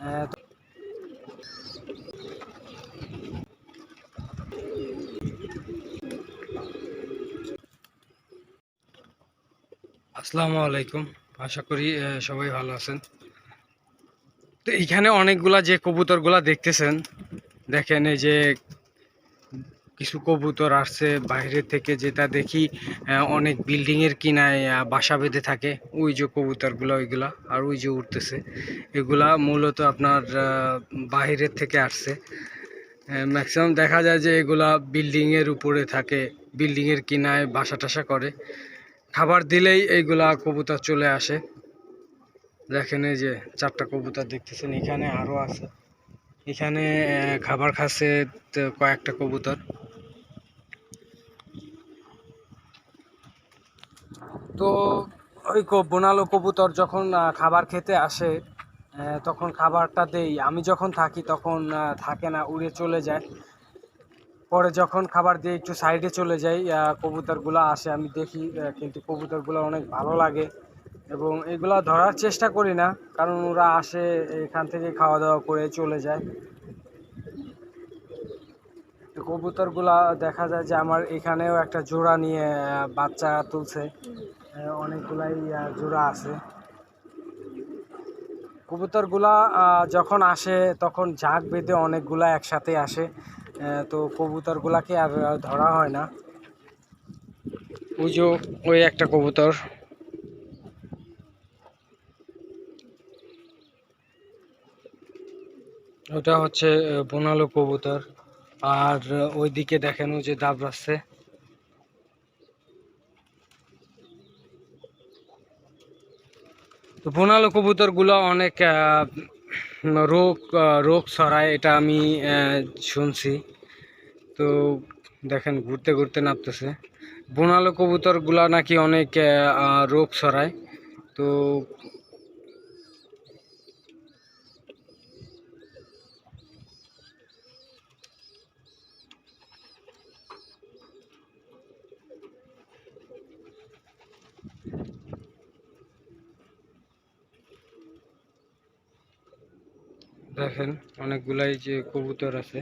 তো আসসালামু আলাইকুম, আশা করি সবাই ভালো আছেন। তো এইখানে অনেকগুলা যে কবুতরগুলা দেখতেছেন, দেখেন এই যে কিছু কবুতর আসছে বাইরে থেকে, যেটা দেখি অনেক বিল্ডিং এর কিনায় বাসা বেঁধে থাকে। ওই যে কবুতরগুলা ওইগুলা, আর ওই যে উঠতেছে, এগুলা মূলত আপনার বাইরের থেকে আসছে। ম্যাক্সিমাম দেখা যায় যে এগুলা বিল্ডিং এর উপরে থাকে, বিল্ডিং এর কিনায় বাসা টাসা করে। খাবার দিলেই এইগুলা কবুতর চলে আসে। দেখেন এই যে 4টা কবুতর দেখতেছেন, এখানে আরো আছে। এখানে খাবার খাচ্ছে কয়েকটা কবুতর। তো ওই বোনালো কবুতর যখন খাবার খেতে আসে, তখন খাবারটা দেই। আমি যখন থাকি তখন থাকে না, উড়ে চলে যায়। পরে যখন খাবার দিয়ে একটু সাইডে চলে যাই, কবুতরগুলো আসে, আমি দেখি। কিন্তু কবুতরগুলো অনেক ভালো লাগে এবং এগুলা ধরার চেষ্টা করি না, কারণ ওরা আসে এখান থেকে খাওয়া দাওয়া করে চলে যায়। তো কবুতরগুলা দেখা যায় যে আমার এখানেও একটা জোড়া নিয়ে বাচ্চা তুলছে। অনেকগুলাই জোড়া আছে। কবুতরগুলা যখন আসে তখন ঝাঁক বেঁধে অনেকগুলা একসাথে আসে। তো কবুতরগুলাকে আর ধরা হয় না। ওই যে ওই একটা কবুতর, ওটা হচ্ছে বোনালো কবুতর। আর ওইদিকে দেখেন ওই যে দাবড়াচ্ছে। তো বোনালো কবুতরগুলো অনেক রোগ ছড়ায়, এটা আমি শুনছি। তো দেখেন ঘুরতে ঘুরতে নামতেছে। বোনালো কবুতরগুলা নাকি অনেক রোগ ছড়ায়। তো দেখেন অনেকগুলাই যে কবুতর আছে।